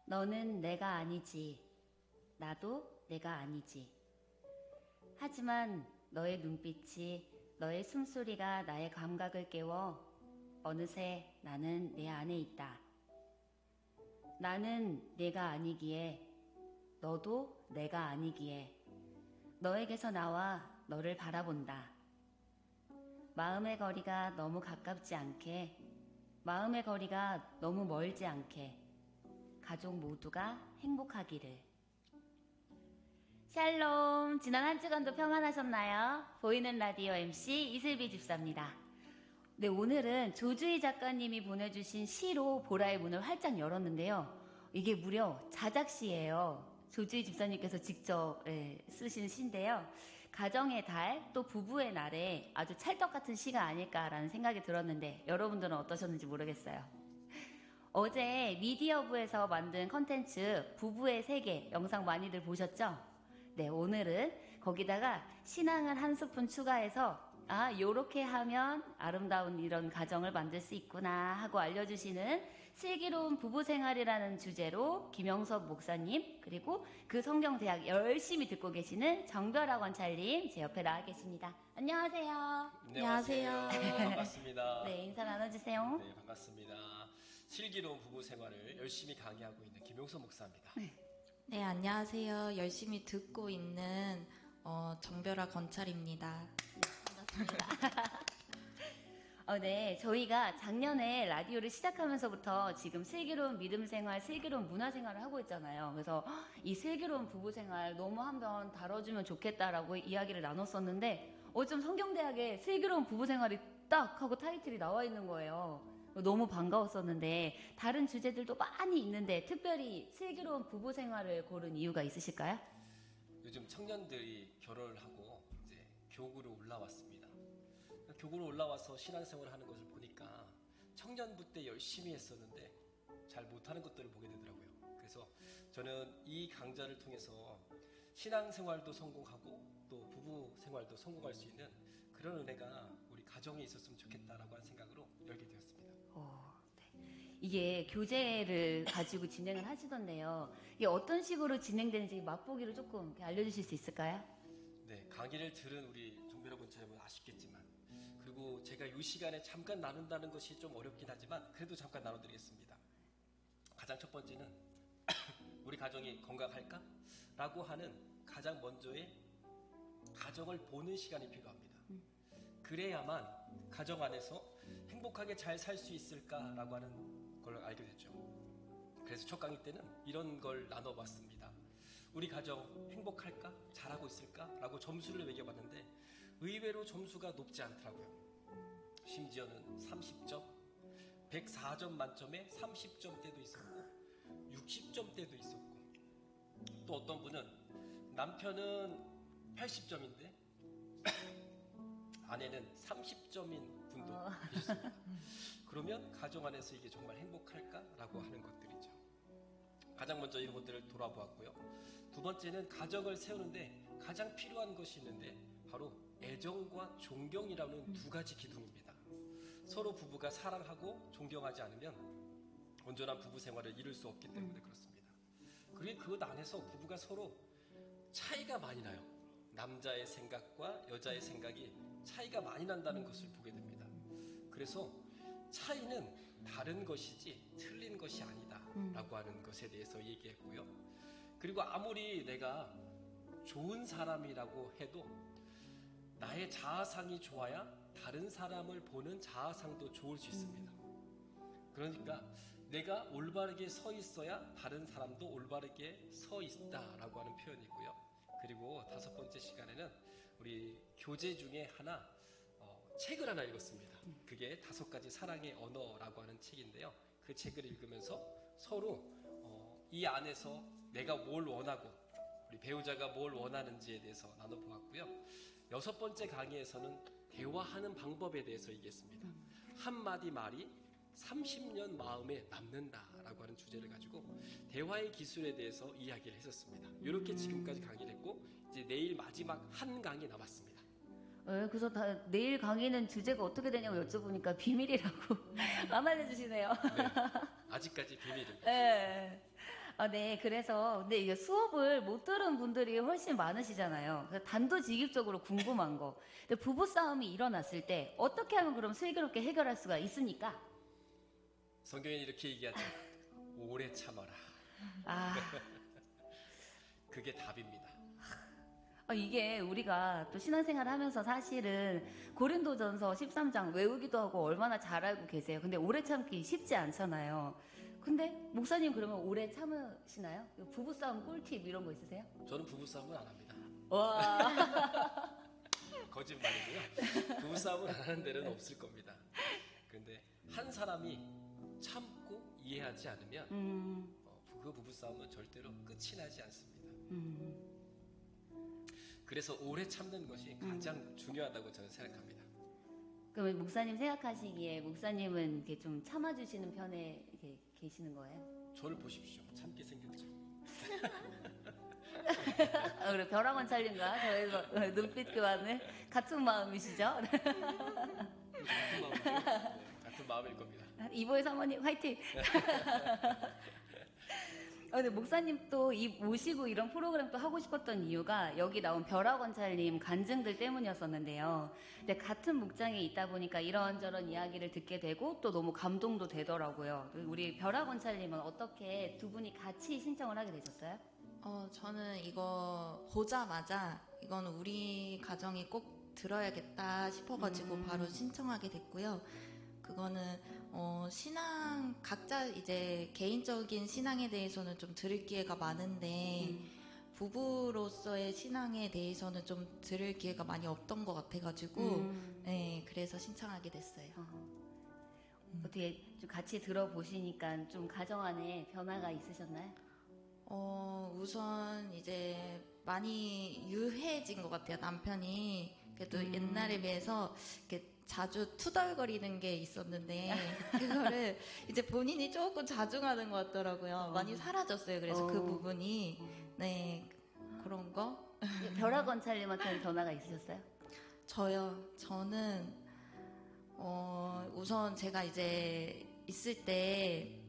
너는 내가 아니지. 나도 내가 아니지. 하지만 너의 눈빛이, 너의 숨소리가 나의 감각을 깨워 어느새 나는 내 안에 있다. 나는 내가 아니기에, 너도 내가 아니기에 너에게서 나와 너를 바라본다. 마음의 거리가 너무 가깝지 않게, 마음의 거리가 너무 멀지 않게 가족 모두가 행복하기를. 샬롬, 지난 한 주간도 평안하셨나요? 보이는 라디오 MC 이슬비 집사입니다. 네, 오늘은 조주희 작가님이 보내주신 시로 보라의 문을 활짝 열었는데요. 이게 무려 자작시예요. 조주희 집사님께서 직접 쓰신 시인데요. 가정의 달, 또 부부의 날에 아주 찰떡같은 시가 아닐까라는 생각이 들었는데 여러분들은 어떠셨는지 모르겠어요. 어제 미디어부에서 만든 컨텐츠 부부의 세계 영상 많이들 보셨죠? 네, 오늘은 거기다가 신앙을 한 스푼 추가해서 요렇게 하면 아름다운 이런 가정을 만들 수 있구나 하고 알려주시는 슬기로운 부부생활이라는 주제로 김영석 목사님, 그리고 그 성경대학 열심히 듣고 계시는 정별학 원찰님 제 옆에 나와 계십니다. 안녕하세요. 네, 안녕하세요. 반갑습니다. 네, 인사 나눠주세요. 네, 반갑습니다. 슬기로운 부부생활을 열심히 강의하고 있는 김영석 목사입니다. 네, 안녕하세요. 열심히 듣고 있는 정별아 건찰입니다. 반갑습니다. 네, 저희가 작년에 라디오를 시작하면서부터 지금 슬기로운 믿음생활, 슬기로운 문화생활을 하고 있잖아요. 그래서 이 슬기로운 부부생활 너무 한번 다뤄주면 좋겠다라고 이야기를 나눴었는데 어쩜 성경대학에 슬기로운 부부생활이 딱 하고 타이틀이 나와 있는 거예요. 너무 반가웠었는데 다른 주제들도 많이 있는데 특별히 슬기로운 부부생활을 고른 이유가 있으실까요? 요즘 청년들이 결혼을 하고 이제 교구로 올라왔습니다. 교구로 올라와서 신앙생활을 하는 것을 보니까 청년부 때 열심히 했었는데 잘 못하는 것들을 보게 되더라고요. 그래서 저는 이 강좌를 통해서 신앙생활도 성공하고 또 부부생활도 성공할 수 있는 그런 은혜가 우리 가정에 있었으면 좋겠다라고 하는 생각으로 열게 되었습니다. 네. 이게 교재를 가지고 진행을 하시던데요. 이게 어떤 식으로 진행되는지 맛보기를 조금 알려주실 수 있을까요? 네, 강의를 들은 우리 정별아 본처님은 아쉽겠지만, 그리고 제가 이 시간에 잠깐 나눈다는 것이 좀 어렵긴 하지만 그래도 잠깐 나눠드리겠습니다. 가장 첫 번째는 우리 가정이 건강할까? 라고 하는 가장 먼저의 가정을 보는 시간이 필요합니다. 그래야만 가정 안에서 행복하게 잘 살 수 있을까라고 하는 걸 알게 됐죠. 그래서 첫 강의 때는 이런 걸 나눠봤습니다. 우리 가정 행복할까? 잘하고 있을까? 라고 점수를 매겨봤는데 의외로 점수가 높지 않더라고요. 심지어는 30점, 104점 만점에 30점대도 있었고 60점대도 있었고, 또 어떤 분은 남편은 80점인데 아내는 30점인 분도 계셨습니다. 그러면 가정 안에서 이게 정말 행복할까라고 하는 것들이죠. 가장 먼저 이런 것들을 돌아보았고요. 두 번째는 가정을 세우는데 가장 필요한 것이 있는데 바로 애정과 존경이라는 두 가지 기둥입니다. 서로 부부가 사랑하고 존경하지 않으면 온전한 부부 생활을 이룰 수 없기 때문에 그렇습니다. 그리고 그 안에서 부부가 서로 차이가 많이 나요. 남자의 생각과 여자의 생각이 차이가 많이 난다는 것을 보게 됩니다. 그래서 차이는 다른 것이지 틀린 것이 아니다 라고 하는 것에 대해서 얘기했고요. 그리고 아무리 내가 좋은 사람이라고 해도 나의 자아상이 좋아야 다른 사람을 보는 자아상도 좋을 수 있습니다. 그러니까 내가 올바르게 서 있어야 다른 사람도 올바르게 서 있다라고 하는 표현이고요. 그리고 다섯 번째 시간에는 우리 교재 중에 하나 책을 하나 읽었습니다. 그게 5가지 사랑의 언어라고 하는 책인데요. 그 책을 읽으면서 서로 이 안에서 내가 뭘 원하고 우리 배우자가 뭘 원하는지에 대해서 나눠보았고요. 6번째 강의에서는 대화하는 방법에 대해서 얘기했습니다. 한마디 말이 30년 마음에 남는다라고 하는 주제를 가지고 대화의 기술에 대해서 이야기를 했었습니다. 이렇게 지금까지 강의를 했고 이제 내일 마지막 한 강의 남았습니다. 그래서 내일 강의는 주제가 어떻게 되냐고 여쭤보니까 비밀이라고 안 알려주시네요. 네, 아직까지 비밀입니다. 네. 네, 그래서 근데 이게 수업을 못 들은 분들이 훨씬 많으시잖아요. 그래서 단도직입적으로 궁금한 거. 근데 부부 싸움이 일어났을 때 어떻게 하면 그럼 슬기롭게 해결할 수가 있습니까? 성경에 이렇게 얘기하죠. 오래 참아라. 아, 그게 답입니다. 이게 우리가 또 신앙생활 하면서 사실은 고린도전서 13장 외우기도 하고 얼마나 잘 알고 계세요. 근데 오래 참기 쉽지 않잖아요. 근데 목사님 그러면 오래 참으시나요? 부부싸움 꿀팁 이런 거 있으세요? 저는 부부싸움은 안 합니다. 와. 거짓말이고요. 부부싸움을 안 하는 데는 없을 겁니다. 그런데 한 사람이 참고 이해하지 않으면 그 부부싸움은 절대로 끝이 나지 않습니다. 그래서 오래 참는 것이 가장 중요하다고 저는 생각합니다. 그러면 목사님 생각하시기에 목사님은 이렇게 좀 참아주시는 편에 이렇게 계시는 거예요? 저를 보십시오. 참게 생겼죠. 그래 벼랑원 찰림과 저의 눈빛 교환을 같은 마음이시죠? 같은 마음이죠. 네, 같은 마음일 겁니다. 이보혜 사모님 화이팅! 근데 목사님 또 이 모시고 이런 프로그램 또 하고 싶었던 이유가 여기 나온 벼락원찰님 간증들 때문이었었는데요. 근데 같은 목장에 있다 보니까 이런저런 이야기를 듣게 되고 또 너무 감동도 되더라고요. 우리 벼락원찰님은 어떻게 두 분이 같이 신청을 하게 되셨어요? 저는 이거 보자마자 이건 우리 가정이 꼭 들어야겠다 싶어가지고 바로 신청하게 됐고요. 그거는 신앙 각자 이제 개인적인 신앙에 대해서는 좀 들을 기회가 많은데 부부로서의 신앙에 대해서는 좀 들을 기회가 많이 없던 것 같아가지고 네, 그래서 신청하게 됐어요. 어떻게 좀 같이 들어보시니까 좀 가정 안에 변화가 있으셨나요? 우선 이제 많이 유해진 것 같아요. 남편이 그래도 옛날에 비해서 이렇게 자주 투덜거리는 게 있었는데 그거를 이제 본인이 조금 자중하는 것 같더라고요. 많이 사라졌어요. 그래서 그 부분이 네 그런 거. 벼락원찰님한테는 변화가 있으셨어요? 저는 우선 제가 이제 있을 때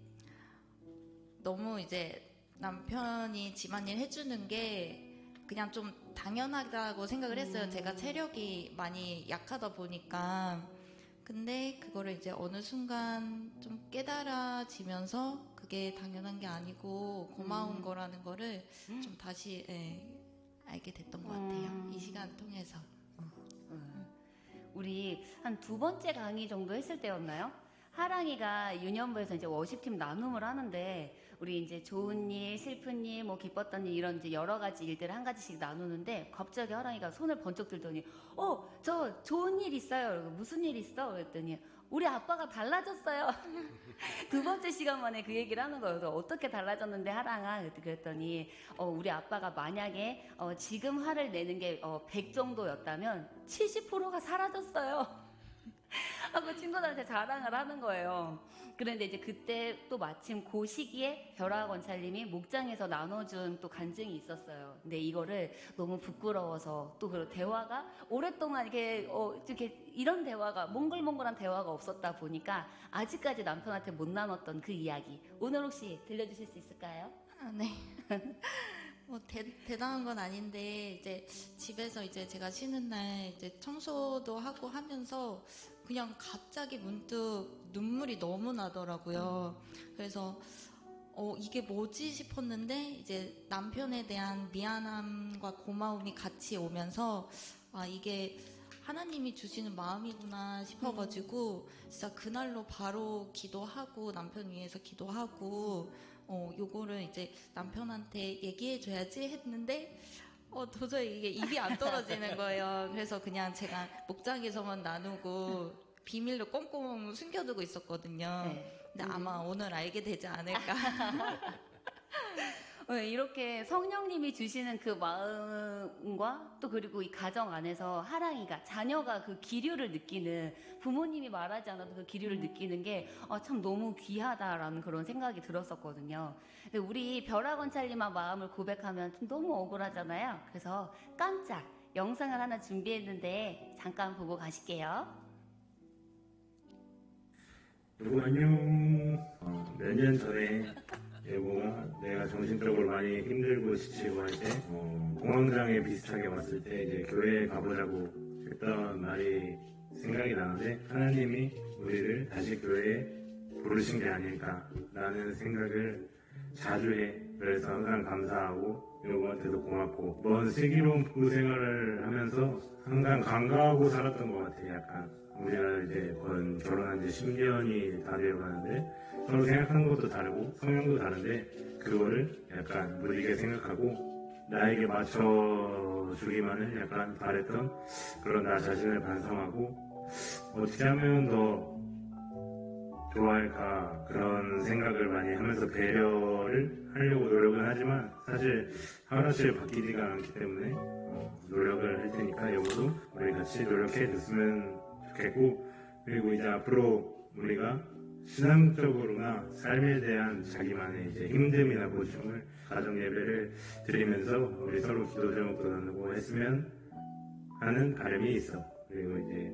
너무 이제 남편이 집안일 해주는 게 그냥 좀 당연하다고 생각을 했어요. 제가 체력이 많이 약하다 보니까. 근데 그거를 이제 어느 순간 좀 깨달아지면서 그게 당연한 게 아니고 고마운 거라는 거를 좀 다시 알게 됐던 것 같아요. 이 시간 통해서. 우리 한 두 번째 강의 정도 했을 때였나요? 하랑이가 유년부에서 이제 워십팀 나눔을 하는데 우리 이제 좋은 일, 슬픈 일, 뭐 기뻤던 일 이런 이제 여러 가지 일들을 한 가지씩 나누는데 갑자기 하랑이가 손을 번쩍 들더니 저 좋은 일 있어요. 무슨 일 있어? 그랬더니 우리 아빠가 달라졌어요. 두 번째 시간 만에 그 얘기를 하는 거예요. 그래서 어떻게 달라졌는데 하랑아? 그랬더니 우리 아빠가 만약에 지금 화를 내는 게 100 정도였다면 70%가 사라졌어요. 하고 친구들한테 자랑을 하는 거예요. 그런데 이제 그때 또 마침 그 시기에 벼락원찰님이 목장에서 나눠준 또 간증이 있었어요. 근데 이거를 너무 부끄러워서 또 그 대화가 오랫동안 이렇게 이런 대화가 몽글몽글한 대화가 없었다 보니까 아직까지 남편한테 못 나눴던 그 이야기 오늘 혹시 들려주실 수 있을까요? 네. 뭐 대단한 건 아닌데 이제 집에서 이제 제가 쉬는 날 이제 청소도 하고 하면서 그냥 갑자기 문득 눈물이 너무 나더라고요. 그래서 이게 뭐지 싶었는데 이제 남편에 대한 미안함과 고마움이 같이 오면서 이게 하나님이 주시는 마음이구나 싶어가지고 진짜 그날로 바로 기도하고 남편 위해서 기도하고 요거를 이제 남편한테 얘기해줘야지 했는데 도저히 이게 입이 안 떨어지는 거예요. 그래서 그냥 제가 목장에서만 나누고 비밀로 꽁꽁 숨겨두고 있었거든요. 네. 근데 아마 오늘 알게 되지 않을까. 이렇게 성령님이 주시는 그 마음과 또 그리고 이 가정 안에서 하랑이가 자녀가 그 기류를 느끼는 부모님이 말하지 않아도 그 기류를 느끼는 게 참 너무 귀하다라는 그런 생각이 들었었거든요. 근데 우리 벼락원찰님한 마음을 고백하면 좀 너무 억울하잖아요. 그래서 깜짝 영상을 하나 준비했는데 잠깐 보고 가실게요. 여러분 안녕. 몇 년 전에 예보가 내가 정신적으로 많이 힘들고 지치고 할 때 공황장애 비슷하게 왔을 때 이제 교회에 가보자고 했던 말이 생각이 나는데 하나님이 우리를 다시 교회에 부르신 게 아닐까라는 생각을 자주 해. 그래서 항상 감사하고 여러분한테도 고맙고 먼 슬기로운 부부 생활을 하면서 항상 간과하고 살았던 것 같아요. 약간 우리가 이제 결혼한 지 10년이 다 되어가는데 서로 생각하는 것도 다르고 성향도 다른데 그거를 약간 무리게 생각하고 나에게 맞춰주기만을 약간 바랬던 그런 나 자신을 반성하고 어떻게 하면 더 좋아할까 그런 생각을 많이 하면서 배려를 하려고 노력은 하지만 사실 하루아침에 바뀌지가 않기 때문에 노력을 할 테니까 여보도 우리 같이 노력해 줬으면 좋겠고 그리고 이제 앞으로 우리가 신앙적으로나 삶에 대한 자기만의 이제 힘듦이나 고충을 가정 예배를 드리면서 우리 서로 기도 제목도 나누고 했으면 하는 바람이 있어. 그리고 이제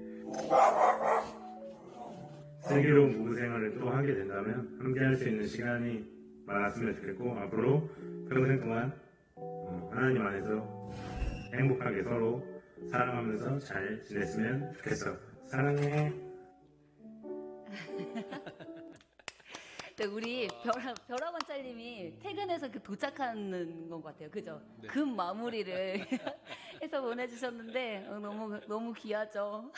슬기로운 부부 생활을 또 하게 된다면 함께 할 수 있는 시간이 많았으면 좋겠고 앞으로 평생 동안 하나님 안에서 행복하게 서로 사랑하면서 잘 지냈으면 좋겠어. 사랑해. 네, 우리 벼락원찰님이 퇴근해서 도착하는 것 같아요. 그죠? 네. 금 마무리를 해서 보내주셨는데 너무 귀하죠.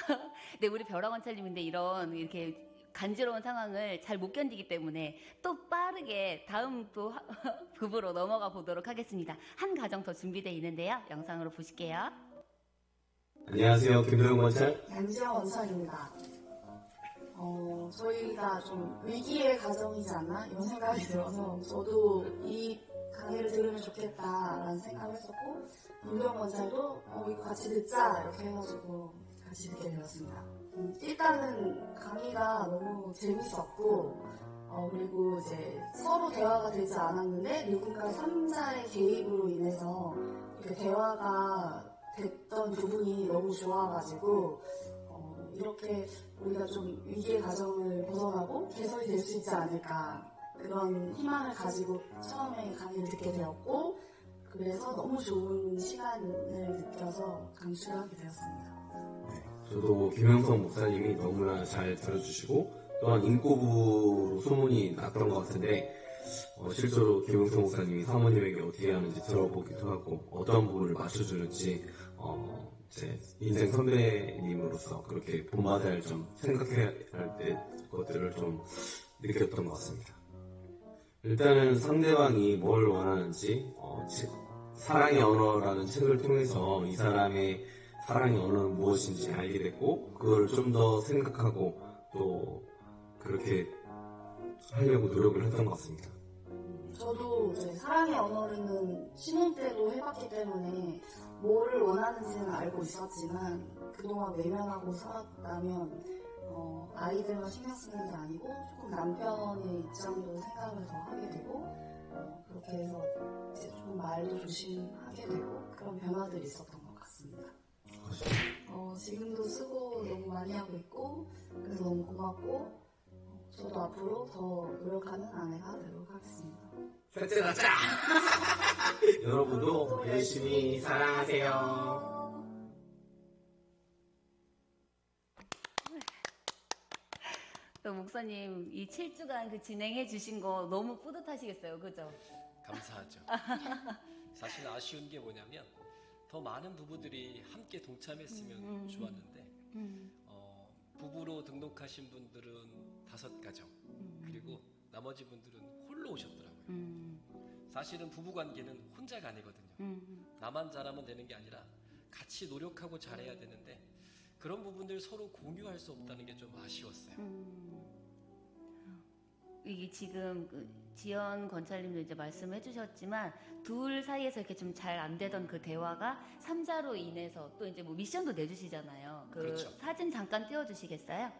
네, 우리 벼락원찰님인데 이렇게 간지러운 상황을 잘 못 견디기 때문에 또 빠르게 다음 또 부부로 넘어가 보도록 하겠습니다. 한 가정 더 준비되어 있는데요. 영상으로 보실게요. 안녕하세요. 김도영 원찰. 양지영 원찰입니다. 저희가 좀 위기의 가정이지 않나 이런 생각이 들어서 저도 이 강의를 들으면 좋겠다라는 생각을 했었고 김도영 원찰도 이거 같이 듣자 이렇게 해가지고 같이 듣게 되었습니다. 일단은 강의가 너무 재밌었고 그리고 이제 서로 대화가 되지 않았는데 누군가 3자의 개입으로 인해서 이렇게 대화가 됐던 부분이 너무 좋아가지고 이렇게 우리가 좀 위기의 가정을 벗어나고 개선이 될 수 있지 않을까 그런 희망을 가지고 처음에 강의를 듣게 되었고 그래서 너무 좋은 시간을 느껴서 강추를 하게 되었습니다. 저도 김영성 목사님이 너무나 잘 들어주시고 또한 인꼬부로 소문이 났던 것 같은데 실제로 김영성 목사님이 사모님에게 어떻게 하는지 들어보기도 하고 어떤 부분을 맞춰주는지 제 인생 선배님으로서 그렇게 본받아야 할 점 생각해야 할 때 것들을 좀 느꼈던 것 같습니다. 일단은 상대방이 뭘 원하는지 사랑의 언어라는 책을 통해서 이 사람의 사랑의 언어는 무엇인지 알게 됐고 그걸 좀 더 생각하고 또 그렇게 하려고 노력을 했던 것 같습니다. 저도 이제 사랑의 언어는 신혼 때도 해봤기 때문에 뭐를 원하는지는 알고 있었지만 그동안 외면하고 살았다면 아이들만 신경 쓰는 게 아니고 조금 남편의 입장도 생각을 더 하게 되고 그렇게 해서 이제 좀 말도 조심하게 되고 그런 변화들이 있었던 것 같습니다. 지금도 쓰고 너무 많이 하고 있고 그래서 너무 고맙고 저도 앞으로 더 노력하는 아내가 되도록 하겠습니다. 셋째 가자! 여러분도 열심히 사랑하세요. 또 목사님 이 7주간 그 진행해 주신 거 너무 뿌듯하시겠어요. 그죠? 감사하죠. 사실 아쉬운 게 뭐냐면 더 많은 부부들이 함께 동참했으면 좋았는데 부부로 등록하신 분들은 5가정 그리고 나머지 분들은 홀로 오셨더라고요. 사실은 부부관계는 혼자가 아니거든요. 나만 잘하면 되는 게 아니라 같이 노력하고 잘해야 되는데 그런 부분들 서로 공유할 수 없다는 게 좀 아쉬웠어요. 이게 지금 지연 권찰님도 이제 말씀해 주셨지만 둘 사이에서 이렇게 좀 잘 안 되던 그 대화가 3자로 인해서 또 이제 뭐 미션도 내주시잖아요. 그렇죠. 사진 잠깐 띄워주시겠어요?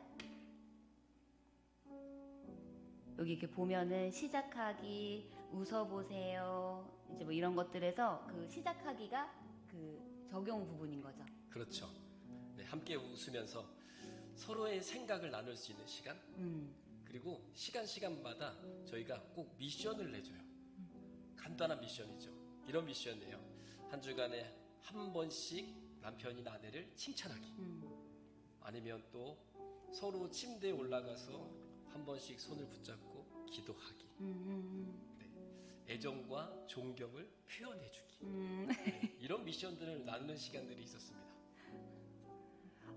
여기 이렇게 보면은 시작하기, 웃어보세요. 이제 뭐 이런 것들에서 그 시작하기가 그 적용 부분인 거죠. 그렇죠. 네, 함께 웃으면서 서로의 생각을 나눌 수 있는 시간 그리고 시간마다 저희가 꼭 미션을 내줘요. 간단한 미션이죠. 이런 미션이에요. 한 주간에 한 번씩 남편이나 아내를 칭찬하기. 아니면 또 서로 침대에 올라가서 한 번씩 손을 붙잡고 기도하기. 네. 애정과 존경을 표현해주기. 네. 이런 미션들을 나누는 시간들이 있었습니다.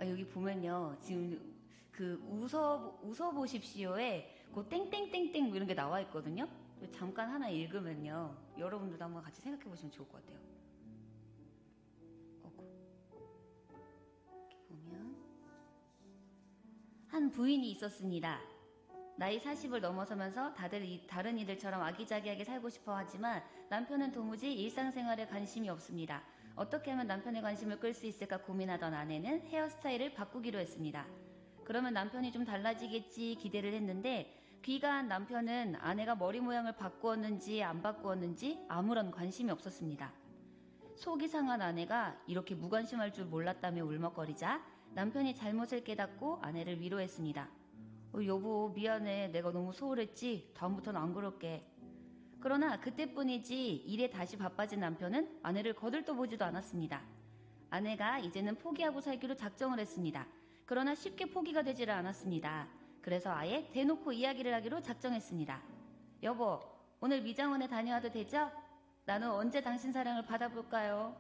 여기 보면요. 지금 그 웃어보십시오에 그 땡땡땡땡 뭐 이런 게 나와 있거든요. 잠깐 하나 읽으면요. 여러분들도 한번 같이 생각해 보시면 좋을 것 같아요. 이렇게 보면 한 부인이 있었습니다. 나이 40을 넘어서면서 다들 다른 이들처럼 아기자기하게 살고 싶어 하지만 남편은 도무지 일상생활에 관심이 없습니다. 어떻게 하면 남편의 관심을 끌 수 있을까 고민하던 아내는 헤어스타일을 바꾸기로 했습니다. 그러면 남편이 좀 달라지겠지 기대를 했는데 귀가한 남편은 아내가 머리 모양을 바꾸었는지 안 바꾸었는지 아무런 관심이 없었습니다. 속이 상한 아내가 이렇게 무관심할 줄 몰랐다며 울먹거리자 남편이 잘못을 깨닫고 아내를 위로했습니다. 여보 미안해 내가 너무 소홀했지 다음부터는 안 그럴게. 그러나 그때뿐이지 일에 다시 바빠진 남편은 아내를 거들떠보지도 않았습니다. 아내가 이제는 포기하고 살기로 작정을 했습니다. 그러나 쉽게 포기가 되지를 않았습니다. 그래서 아예 대놓고 이야기를 하기로 작정했습니다. 여보 오늘 미장원에 다녀와도 되죠? 나는 언제 당신 사랑을 받아볼까요?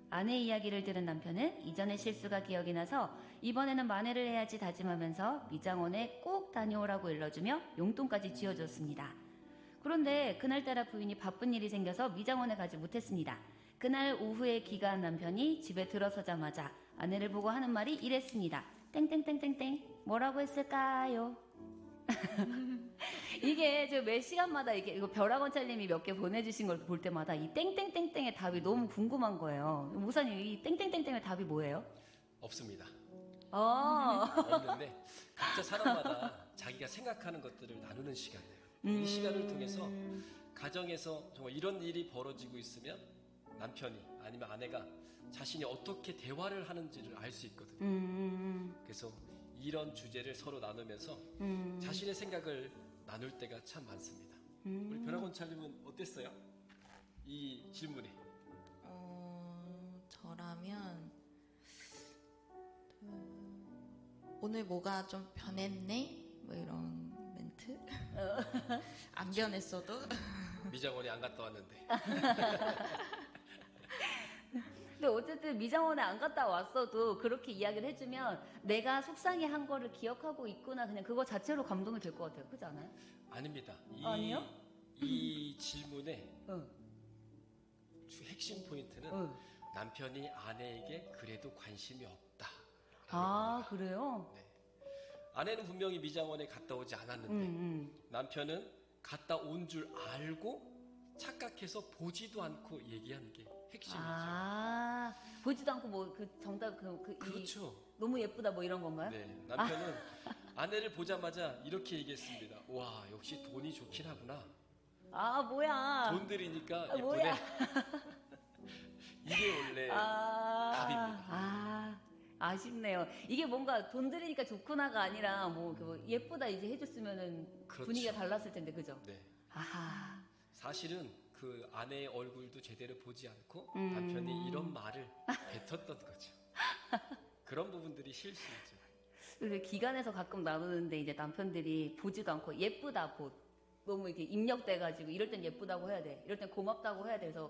아내의 이야기를 들은 남편은 이전의 실수가 기억이 나서 이번에는 만회를 해야지 다짐하면서 미장원에 꼭 다녀오라고 일러주며 용돈까지 쥐어줬습니다. 그런데 그날따라 부인이 바쁜 일이 생겨서 미장원에 가지 못했습니다. 그날 오후에 귀가한 남편이 집에 들어서자마자 아내를 보고 하는 말이 이랬습니다. 땡땡땡땡땡 뭐라고 했을까요? 이게 제가 매 시간마다 이거 벼락원찰님이 몇 개 보내주신 걸 볼 때마다 이 땡땡땡땡의 답이 너무 궁금한 거예요. 목사님 이 땡땡땡땡의 답이 뭐예요? 없습니다. 없는데 각자 사람마다 자기가 생각하는 것들을 나누는 시간이에요. 이 시간을 통해서 가정에서 정말 이런 일이 벌어지고 있으면 남편이 아니면 아내가 자신이 어떻게 대화를 하는지를 알 수 있거든요. 그래서 이런 주제를 서로 나누면서 자신의 생각을 나눌 때가 참 많습니다. 우리 벼락원찰님은 어땠어요? 이 질문이. 저라면 오늘 뭐가 좀 변했네? 뭐 이런 멘트? 안 변했어도 미장원에 안 갔다 왔는데. 근데 어쨌든 미장원에 안 갔다 왔어도 그렇게 이야기를 해주면 내가 속상해한 거를 기억하고 있구나 그냥 그거 자체로 감동이 될 것 같아요. 그렇지 않아요? 아닙니다. 아니요? 이 질문의 핵심 포인트는 남편이 아내에게 그래도 관심이 없다. 그래요? 네. 아내는 분명히 미장원에 갔다 오지 않았는데 남편은 갔다 온 줄 알고 착각해서 보지도 않고 얘기한 게 핵심이죠. 보지도 않고 뭐 그 정답 그렇죠. 너무 예쁘다 뭐 이런 건가요? 네, 남편은 아내를 보자마자 이렇게 얘기했습니다. 와, 역시 돈이 좋긴 하구나. 뭐야? 돈 들이니까 예쁘네. 뭐야? 이게 원래 답입니다. 아쉽네요. 이게 뭔가 돈 들이니까 좋구나가 아니라 뭐 예쁘다 이제 해줬으면은 그렇죠. 분위기가 달랐을 텐데 그죠? 네. 아하. 사실은 그 아내의 얼굴도 제대로 보지 않고 남편이 이런 말을 뱉었던 거죠. 그런 부분들이 실수이죠. 그래서 기간에서 가끔 나누는데 이제 남편들이 보지도 않고 예쁘다 너무 이렇게 입력돼가지고 이럴 땐 예쁘다고 해야 돼. 이럴 땐 고맙다고 해야 돼. 그래서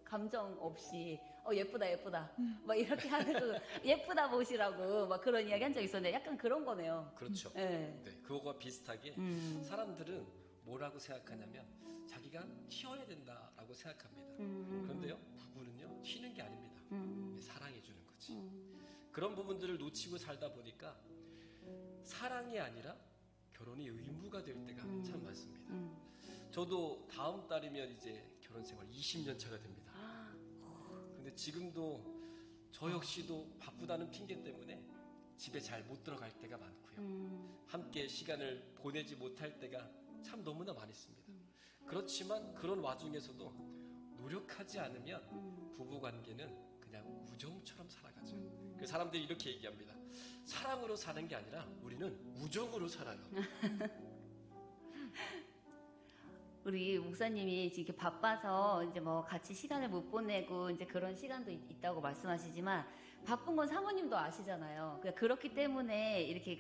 감정 없이 예쁘다 막 이렇게 하면서 예쁘다 보시라고 막 그런 이야기 한 적 있었는데 약간 그런 거네요. 그렇죠. 네. 네, 그거와 비슷하게 사람들은 뭐라고 생각하냐면 자기가 튀어야 된다라고 생각합니다. 그런데요, 부부는요 튀는 게 아닙니다. 사랑해 주는 거지. 그런 부분들을 놓치고 살다 보니까 사랑이 아니라 결혼이 의무가 될 때가 참 많습니다. 저도 다음 달이면 이제 결혼 생활 20년 차가 됩니다. 근데 지금도 저 역시도 바쁘다는 핑계 때문에 집에 잘 못 들어갈 때가 많고요. 함께 시간을 보내지 못할 때가 참 너무나 많습니다. 그렇지만 그런 와중에서도 노력하지 않으면 부부관계는 그냥 우정처럼 살아가죠. 그 사람들이 이렇게 얘기합니다. 사랑으로 사는 게 아니라 우리는 우정으로 살아요. 우리 목사님이 이렇게 바빠서 이제 뭐 같이 시간을 못 보내고 이제 그런 시간도 있다고 말씀하시지만 바쁜 건 사모님도 아시잖아요. 그렇기 때문에 이렇게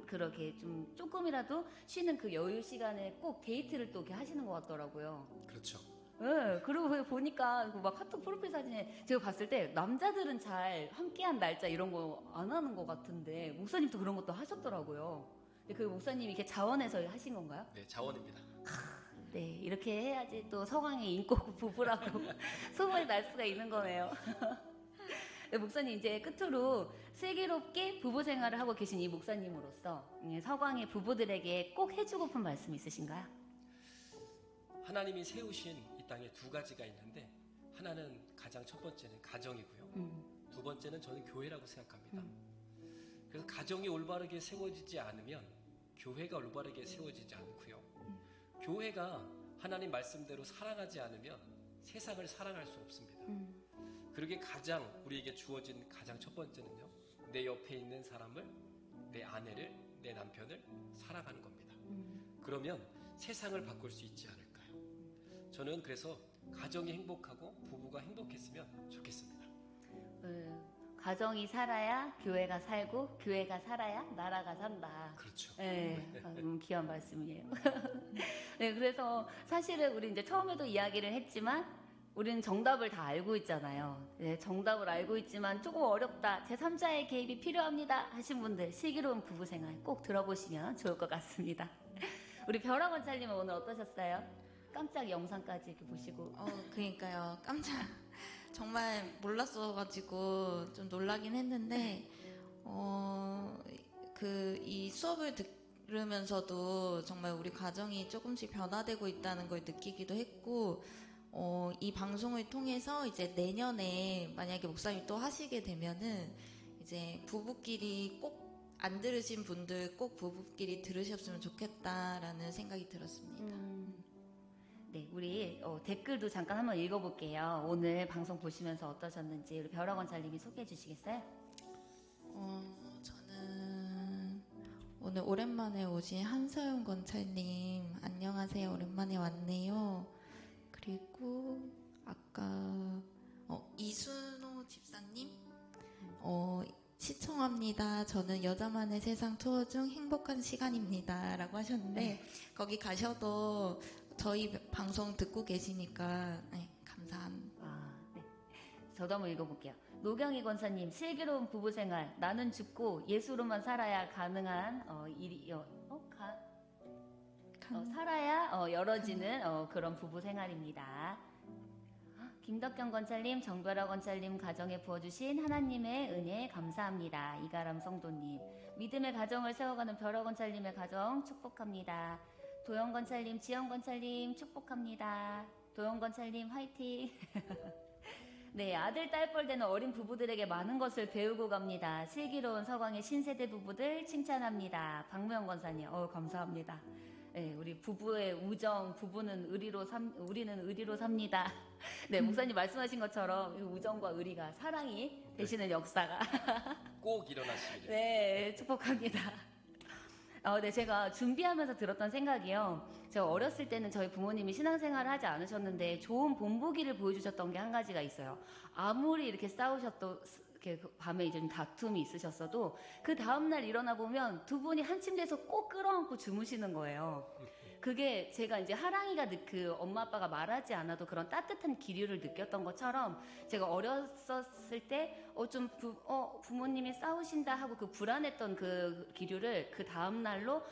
그렇게 좀 조금이라도 쉬는 그 여유 시간에 꼭 데이트를 또 이렇게 하시는 것 같더라고요. 그렇죠. 네, 그리고 보니까 그막 카톡 프로필 사진에 제가 봤을 때 남자들은 잘 함께한 날짜 이런 거 안 하는 것 같은데 목사님도 그런 것도 하셨더라고요. 근데 그 목사님이 이렇게 자원해서 하신 건가요? 네, 자원입니다. 네, 이렇게 해야지 또 서강의 인고 부부라고 소문이 날 수가 있는 거네요. 네, 목사님 이제 끝으로 슬기롭게 부부 생활을 하고 계신 이 목사님으로서 서강의 부부들에게 꼭 해주고픈 말씀 있으신가요? 하나님이 세우신 이 땅에 두 가지가 있는데 하나는 가장 첫 번째는 가정이고요. 두 번째는 저는 교회라고 생각합니다. 그래서 가정이 올바르게 세워지지 않으면 교회가 올바르게 세워지지 않고요. 교회가 하나님 말씀대로 사랑하지 않으면 세상을 사랑할 수 없습니다. 그러게 가장 우리에게 주어진 가장 첫 번째는요. 내 옆에 있는 사람을, 내 아내를, 내 남편을 사랑하는 겁니다. 그러면 세상을 바꿀 수 있지 않을까요? 저는 그래서 가정이 행복하고 부부가 행복했으면 좋겠습니다. 가정이 살아야 교회가 살고 교회가 살아야 나라가 산다. 그렇죠. 네, 귀한 말씀이에요. 네, 그래서 사실은 우리 이제 처음에도 이야기를 했지만 우리는 정답을 다 알고 있잖아요. 네, 정답을 알고 있지만 조금 어렵다, 제3자의 개입이 필요합니다 하신 분들 슬기로운 부부생활 꼭 들어보시면 좋을 것 같습니다. 우리 벼락 원찰님은 오늘 어떠셨어요? 깜짝 영상까지 이렇게 보시고. 그러니까요. 깜짝 정말 몰랐어가지고 좀 놀라긴 했는데 이 수업을 들으면서도 정말 우리 가정이 조금씩 변화되고 있다는 걸 느끼기도 했고 이 방송을 통해서 이제 내년에 만약에 목사님 또 하시게 되면은 이제 부부끼리 꼭 안 들으신 분들 꼭 부부끼리 들으셨으면 좋겠다라는 생각이 들었습니다. 네, 우리 댓글도 잠깐 한번 읽어볼게요. 오늘 방송 보시면서 어떠셨는지 우리 벼락 원찰님이 소개해 주시겠어요? 저는 오늘 오랜만에 오신 한서영 권찰님 안녕하세요. 오랜만에 왔네요. 그리고 아까 이순호 집사님 시청합니다. 저는 여자만의 세상 투어 중 행복한 시간입니다 라고 하셨는데 거기 가셔도 저희 방송 듣고 계시니까 감사합니다. 네. 저도 한번 읽어볼게요. 노경희 권사님, 슬기로운 부부생활, 나는 죽고 예수로만 살아야 가능한 살아야 열어지는 그런 부부생활입니다. 김덕경 권찰님, 정별아 권찰님 가정에 부어주신 하나님의 은혜 감사합니다. 이가람 성도님, 믿음의 가정을 세워가는 벼락 권찰님의 가정 축복합니다. 도영 권찰님, 지영 권찰님 축복합니다. 도영 권찰님 화이팅. 네, 아들 딸뻘 되는 어린 부부들에게 많은 것을 배우고 갑니다. 슬기로운 서광의 신세대 부부들 칭찬합니다. 박무영 권사님, 감사합니다. 네, 우리 부부의 우정, 우리는 의리로 삽니다. 네, 목사님 말씀하신 것처럼 우정과 의리가 사랑이 되시는 역사가 꼭 일어나시길. 네, 축복합니다. 네, 제가 준비하면서 들었던 생각이요. 제가 어렸을 때는 저희 부모님이 신앙생활을 하지 않으셨는데 좋은 본보기를 보여주셨던 게 한 가지가 있어요. 아무리 이렇게 이렇게 밤에 이제 좀 다툼이 있으셨어도 그 다음날 일어나 보면 두 분이 한 침대에서 꼭 끌어안고 주무시는 거예요. 그게 제가 이제 하랑이가 엄마 아빠가 말하지 않아도 그런 따뜻한 기류를 느꼈던 것처럼 제가 어렸었을 때 부모님이 싸우신다 하고 그 불안했던 그 기류를 그 다음날로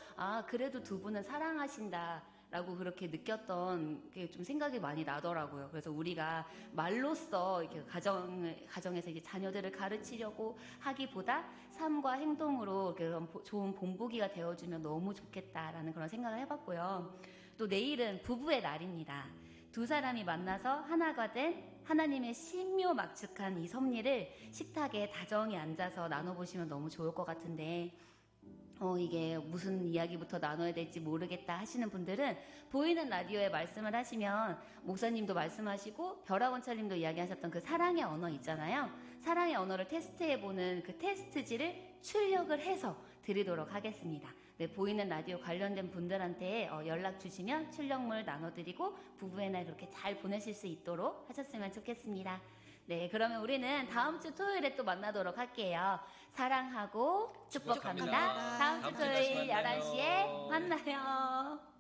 그래도 두 분은 사랑하신다 라고 그렇게 느꼈던 게 좀 생각이 많이 나더라고요. 그래서 우리가 말로써 이렇게 가정에서 이제 자녀들을 가르치려고 하기보다 삶과 행동으로 그런 좋은 본보기가 되어주면 너무 좋겠다라는 그런 생각을 해봤고요. 또 내일은 부부의 날입니다. 두 사람이 만나서 하나가 된 하나님의 신묘막측한 이 섭리를 식탁에 다정히 앉아서 나눠보시면 너무 좋을 것 같은데 이게 무슨 이야기부터 나눠야 될지 모르겠다 하시는 분들은 보이는 라디오에 말씀을 하시면 목사님도 말씀하시고 벼락원찰님도 이야기하셨던 그 사랑의 언어 있잖아요. 사랑의 언어를 테스트해보는 그 테스트지를 출력을 해서 드리도록 하겠습니다. 네, 보이는 라디오 관련된 분들한테 연락 주시면 출력물 나눠드리고 부부의 날 그렇게 잘 보내실 수 있도록 하셨으면 좋겠습니다. 네, 그러면 우리는 다음 주 토요일에 또 만나도록 할게요. 사랑하고 축복합니다. 축복합니다. 다음 주 다음 주에 다시 토요일 만나요. 11시에 만나요.